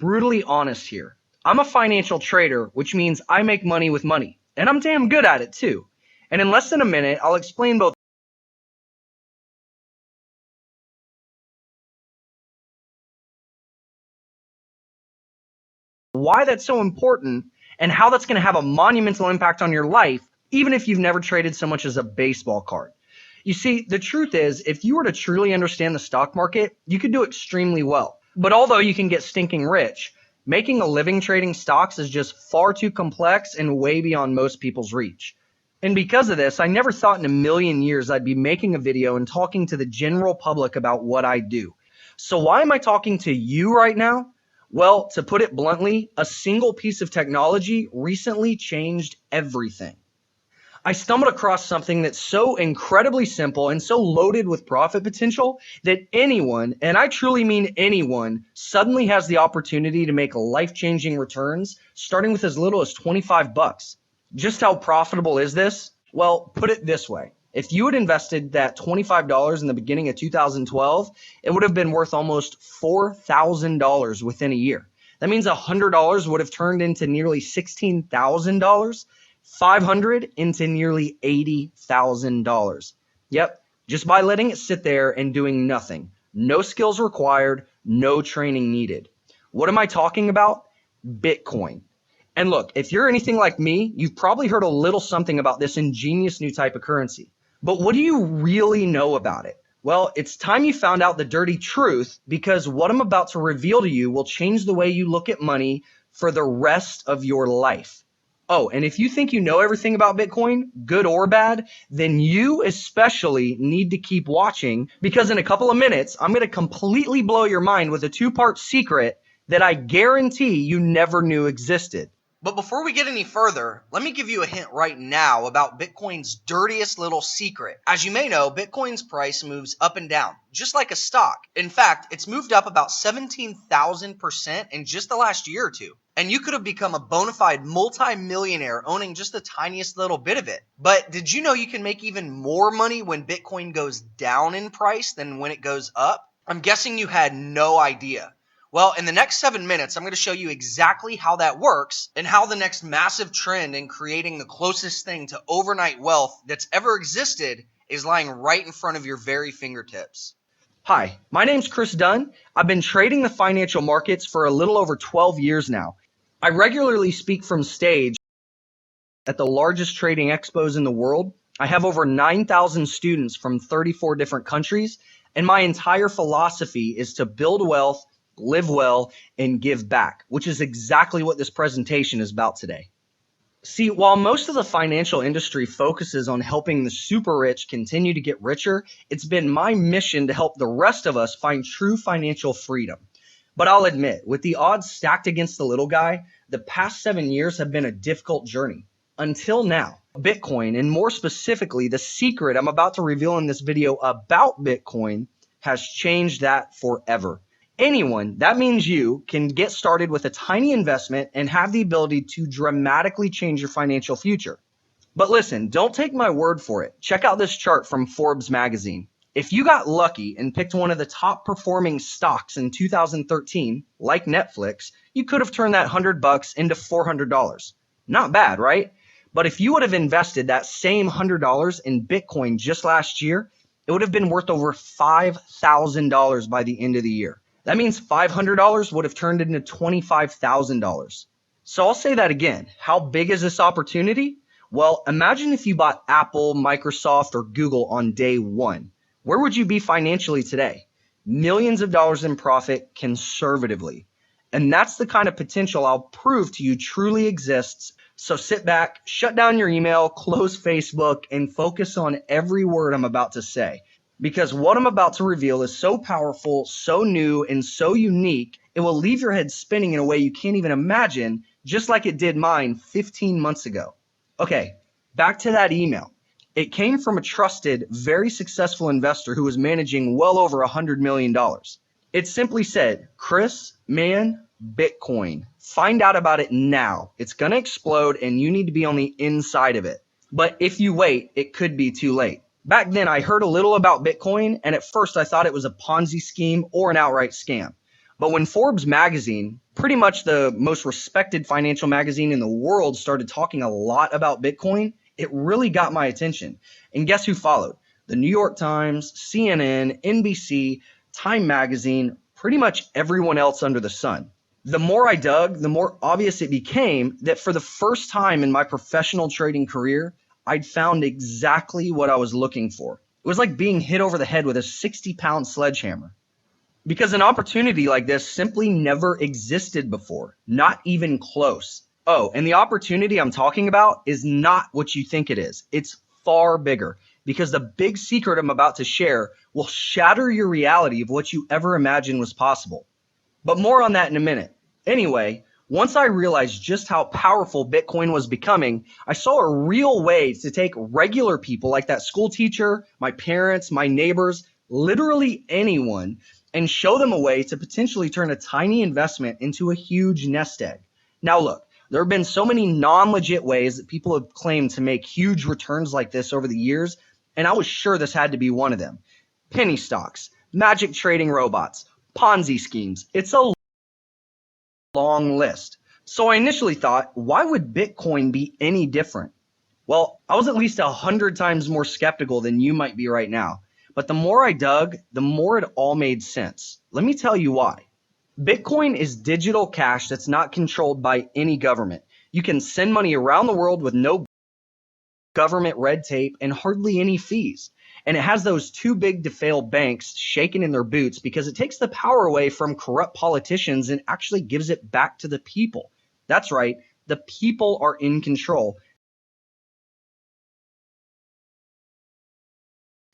brutally honest here. I'm a financial trader, which means I make money with money, and I'm damn good at it too. And in less than a minute, I'll explain both why that's so important and how that's going to have a monumental impact on your life, even if you've never traded so much as a baseball card. You see, the truth is, if you were to truly understand the stock market, you could do extremely well. But although you can get stinking rich, making a living trading stocks is just far too complex and way beyond most people's reach. And because of this, I never thought in a million years I'd be making a video and talking to the general public about what I do. So why am I talking to you right now? Well, to put it bluntly, a single piece of technology recently changed everything. I stumbled across something that's so incredibly simple and so loaded with profit potential that anyone, and I truly mean anyone, suddenly has the opportunity to make life-changing returns starting with as little as 25 bucks. Just how profitable is this? Well, put it this way. If you had invested that $25 in the beginning of 2012, it would have been worth almost $4,000 within a year. That means $100 would have turned into nearly $16,000, 500 into nearly $80,000. Yep, just by letting it sit there and doing nothing. No skills required, no training needed. What am I talking about? Bitcoin. And look, if you're anything like me, you've probably heard a little something about this ingenious new type of currency. But what do you really know about it? Well, it's time you found out the dirty truth, because what I'm about to reveal to you will change the way you look at money for the rest of your life. Oh, and if you think you know everything about Bitcoin, good or bad, then you especially need to keep watching, because in a couple of minutes, I'm going to completely blow your mind with a two-part secret that I guarantee you never knew existed. But before we get any further, let me give you a hint right now about Bitcoin's dirtiest little secret. As you may know, Bitcoin's price moves up and down, just like a stock. In fact, it's moved up about 17,000% in just the last year or two. And you could have become a bona fide multi-millionaire owning just the tiniest little bit of it. But did you know you can make even more money when Bitcoin goes down in price than when it goes up? I'm guessing you had no idea. Well, in the next 7 minutes, I'm going to show you exactly how that works and how the next massive trend in creating the closest thing to overnight wealth that's ever existed is lying right in front of your very fingertips. Hi, my name's Chris Dunn. I've been trading the financial markets for a little over 12 years now. I regularly speak from stage at the largest trading expos in the world. I have over 9,000 students from 34 different countries, and my entire philosophy is to build wealth, live well, and give back, which is exactly what this presentation is about today. See, while most of the financial industry focuses on helping the super rich continue to get richer, it's been my mission to help the rest of us find true financial freedom. But I'll admit, with the odds stacked against the little guy, the past 7 years have been a difficult journey. Until now, Bitcoin, and more specifically, the secret I'm about to reveal in this video about Bitcoin, has changed that forever. Anyone, that means you, can get started with a tiny investment and have the ability to dramatically change your financial future. But listen, don't take my word for it. Check out this chart from Forbes magazine. If you got lucky and picked one of the top performing stocks in 2013, like Netflix, you could have turned that $100 into $400. Not bad, right? But if you would have invested that same $100 in Bitcoin just last year, it would have been worth over $5,000 by the end of the year. That means $500 would have turned into $25,000. So I'll say that again. How big is this opportunity? Well, imagine if you bought Apple, Microsoft, or Google on day one. Where would you be financially today? Millions of dollars in profit conservatively. And that's the kind of potential I'll prove to you truly exists. So sit back, shut down your email, close Facebook, and focus on every word I'm about to say. Because what I'm about to reveal is so powerful, so new, and so unique, it will leave your head spinning in a way you can't even imagine, just like it did mine 15 months ago. Okay, back to that email. It came from a trusted, very successful investor who was managing well over $100 million. It simply said, Chris, man, Bitcoin. Find out about it now. It's going to explode and you need to be on the inside of it. But if you wait, it could be too late. Back then, I heard a little about Bitcoin, and at first I thought it was a Ponzi scheme or an outright scam. But when Forbes magazine, pretty much the most respected financial magazine in the world, started talking a lot about Bitcoin, it really got my attention. And guess who followed? The New York Times, CNN, NBC, Time Magazine, pretty much everyone else under the sun. The more I dug, the more obvious it became that for the first time in my professional trading career, I'd found exactly what I was looking for. It was like being hit over the head with a 60-pound sledgehammer. Because an opportunity like this simply never existed before, not even close. Oh, and the opportunity I'm talking about is not what you think it is. It's far bigger, because the big secret I'm about to share will shatter your reality of what you ever imagined was possible. But more on that in a minute. Anyway, once I realized just how powerful Bitcoin was becoming, I saw a real way to take regular people like that school teacher, my parents, my neighbors, literally anyone, and show them a way to potentially turn a tiny investment into a huge nest egg. Now look, there have been so many non-legit ways that people have claimed to make huge returns like this over the years, and I was sure this had to be one of them. Penny stocks, magic trading robots, Ponzi schemes. It's a long list. So I initially thought, why would Bitcoin be any different? Well, I was at least 100 times more skeptical than you might be right now. But the more I dug, the more it all made sense. Let me tell you why. Bitcoin is digital cash that's not controlled by any government. You can send money around the world with no government red tape and hardly any fees. And it has those too big to fail banks shaking in their boots because it takes the power away from corrupt politicians and actually gives it back to the people. That's right, the people are in control,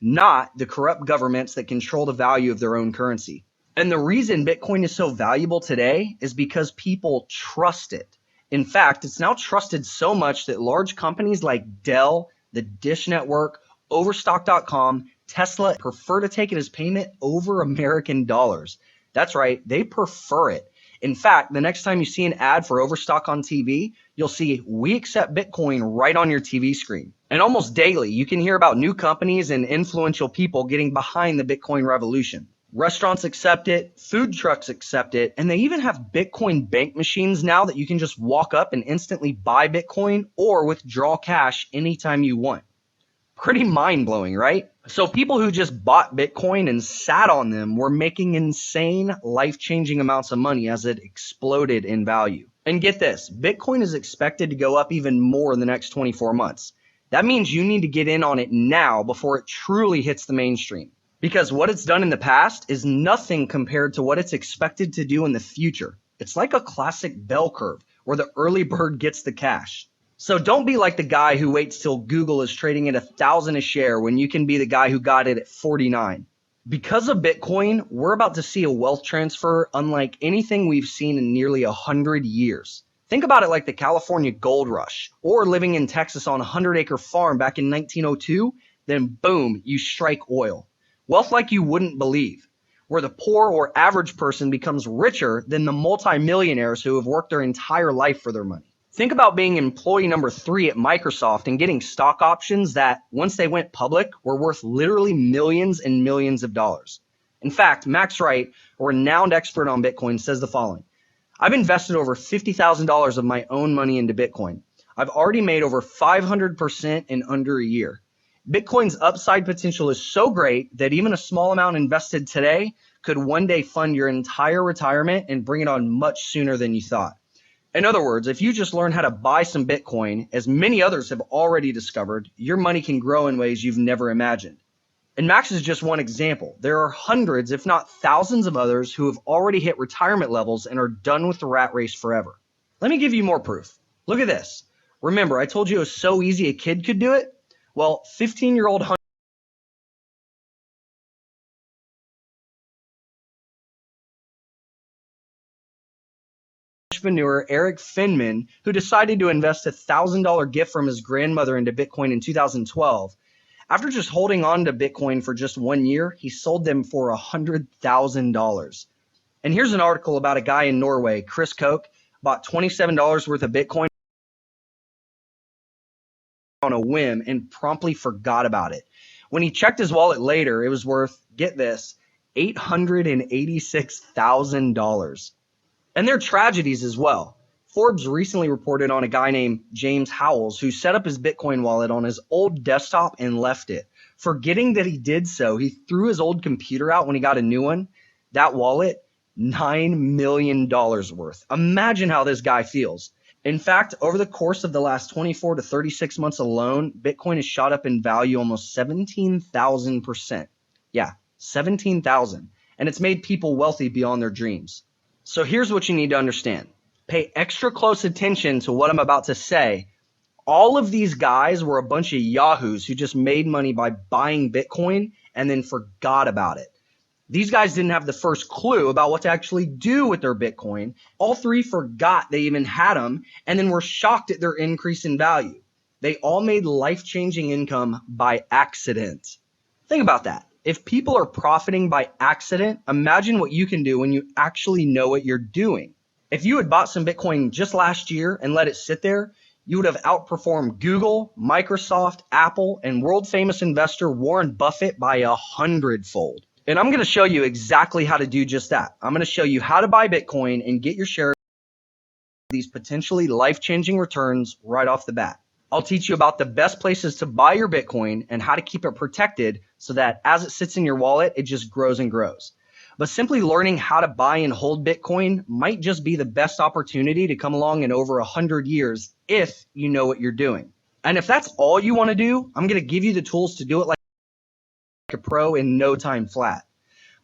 not the corrupt governments that control the value of their own currency. And the reason Bitcoin is so valuable today is because people trust it. In fact, it's now trusted so much that large companies like Dell, the Dish Network, Overstock.com, Tesla prefer to take it as payment over American dollars. That's right, they prefer it. In fact, the next time you see an ad for Overstock on TV, you'll see "We accept Bitcoin" right on your TV screen. And almost daily, you can hear about new companies and influential people getting behind the Bitcoin revolution. Restaurants accept it, food trucks accept it, and they even have Bitcoin bank machines now that you can just walk up and instantly buy Bitcoin or withdraw cash anytime you want. Pretty mind-blowing, right? So people who just bought Bitcoin and sat on them were making insane, life-changing amounts of money as it exploded in value. And get this, Bitcoin is expected to go up even more in the next 24 months. That means you need to get in on it now before it truly hits the mainstream. Because what it's done in the past is nothing compared to what it's expected to do in the future. It's like a classic bell curve where the early bird gets the cash. So don't be like the guy who waits till Google is trading at 1,000 a share when you can be the guy who got it at 49. Because of Bitcoin, we're about to see a wealth transfer unlike anything we've seen in nearly 100 years. Think about it like the California gold rush, or living in Texas on a 100-acre farm back in 1902, then boom, you strike oil. Wealth like you wouldn't believe, where the poor or average person becomes richer than the multimillionaires who have worked their entire life for their money. Think about being employee number 3 at Microsoft and getting stock options that, once they went public, were worth literally millions and millions of dollars. In fact, Max Wright, a renowned expert on Bitcoin, says the following: I've invested over $50,000 of my own money into Bitcoin. I've already made over 500% in under a year. Bitcoin's upside potential is so great that even a small amount invested today could one day fund your entire retirement and bring it on much sooner than you thought. In other words, if you just learn how to buy some Bitcoin, as many others have already discovered, your money can grow in ways you've never imagined. And Max is just one example. There are hundreds, if not thousands of others who have already hit retirement levels and are done with the rat race forever. Let me give you more proof. Look at this. Remember, I told you it was so easy a kid could do it? Well, 15-year-old entrepreneur Eric Finman, who decided to invest a $1,000 gift from his grandmother into Bitcoin in 2012, after just holding on to Bitcoin for just 1 year, he sold them for $100,000. And here's an article about a guy in Norway, Chris Koch, bought $27 worth of Bitcoin on a whim and promptly forgot about it. When he checked his wallet later, it was worth, get this, $886,000. And there are tragedies as well. Forbes recently reported on a guy named James Howells who set up his Bitcoin wallet on his old desktop and left it. Forgetting that he did so, he threw his old computer out when he got a new one. That wallet, $9 million worth. Imagine how this guy feels. In fact, over the course of the last 24 to 36 months alone, Bitcoin has shot up in value almost 17,000%. Yeah, 17,000. And it's made people wealthy beyond their dreams. So here's what you need to understand. Pay extra close attention to what I'm about to say. All of these guys were a bunch of yahoos who just made money by buying Bitcoin and then forgot about it. These guys didn't have the first clue about what to actually do with their Bitcoin. All three forgot they even had them and then were shocked at their increase in value. They all made life-changing income by accident. Think about that. If people are profiting by accident, imagine what you can do when you actually know what you're doing. If you had bought some Bitcoin just last year and let it sit there, you would have outperformed Google, Microsoft, Apple, and world-famous investor Warren Buffett by 100-fold. And I'm going to show you exactly how to do just that. I'm going to show you how to buy Bitcoin and get your share of these potentially life-changing returns right off the bat. I'll teach you about the best places to buy your Bitcoin and how to keep it protected so that as it sits in your wallet, it just grows and grows. But simply learning how to buy and hold Bitcoin might just be the best opportunity to come along in over 100 years if you know what you're doing. And if that's all you want to do, I'm going to give you the tools to do it like a pro in no time flat.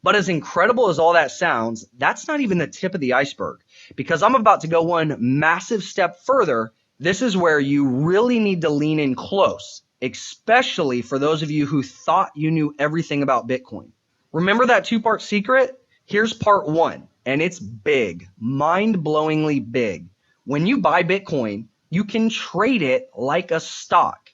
But as incredible as all that sounds, that's not even the tip of the iceberg, because I'm about to go one massive step further. This is where you really need to lean in close, especially for those of you who thought you knew everything about Bitcoin. Remember that two-part secret? Here's part one, and it's big, mind-blowingly big. When you buy Bitcoin, you can trade it like a stock,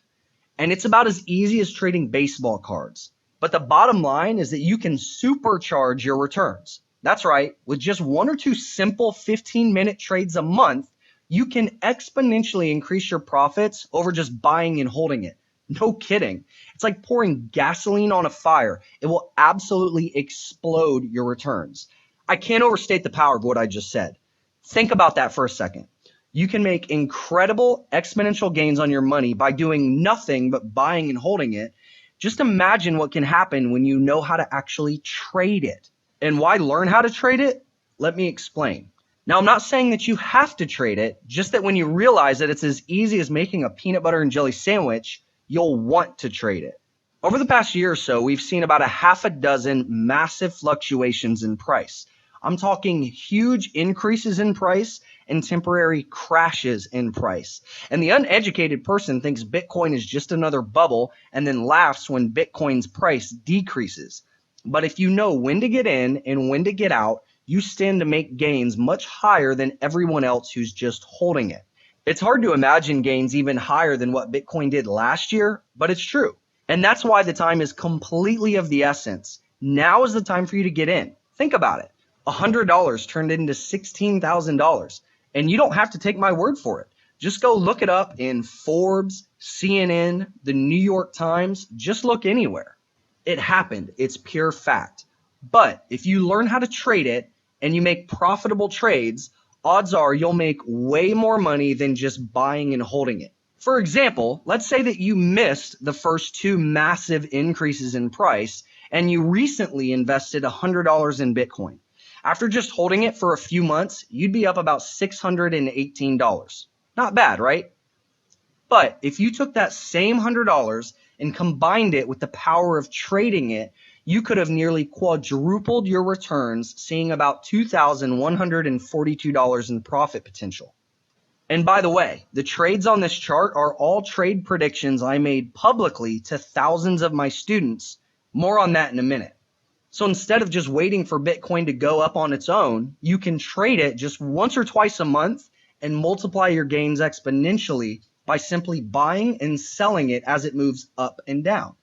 and it's about as easy as trading baseball cards. But the bottom line is that you can supercharge your returns. That's right. With just one or two simple 15-minute trades a month, you can exponentially increase your profits over just buying and holding it. No kidding. It's like pouring gasoline on a fire. It will absolutely explode your returns. I can't overstate the power of what I just said. Think about that for a second. You can make incredible exponential gains on your money by doing nothing but buying and holding it. Just imagine what can happen when you know how to actually trade it. And why learn how to trade it? Let me explain. Now, I'm not saying that you have to trade it, just that when you realize that it's as easy as making a peanut butter and jelly sandwich, you'll want to trade it. Over the past year or so, we've seen about a half a dozen massive fluctuations in price. I'm talking huge increases in price and temporary crashes in price. And the uneducated person thinks Bitcoin is just another bubble and then laughs when Bitcoin's price decreases. But if you know when to get in and when to get out, you stand to make gains much higher than everyone else who's just holding it. It's hard to imagine gains even higher than what Bitcoin did last year, but it's true. And that's why the time is completely of the essence. Now is the time for you to get in. Think about it. $100 turned into $16,000. And you don't have to take my word for it. Just go look it up in Forbes, CNN, the New York Times. Just look anywhere. It happened. It's pure fact. But if you learn how to trade it and you make profitable trades, odds are you'll make way more money than just buying and holding it. For example, let's say that you missed the first two massive increases in price and you recently invested $100 in Bitcoin. After just holding it for a few months, you'd be up about $618. Not bad, right? But if you took that same $100 and combined it with the power of trading it, you could have nearly quadrupled your returns, seeing about $2,142 in profit potential. And by the way, the trades on this chart are all trade predictions I made publicly to thousands of my students. More on that in a minute. So instead of just waiting for Bitcoin to go up on its own, you can trade it just once or twice a month and multiply your gains exponentially by simply buying and selling it as it moves up and down.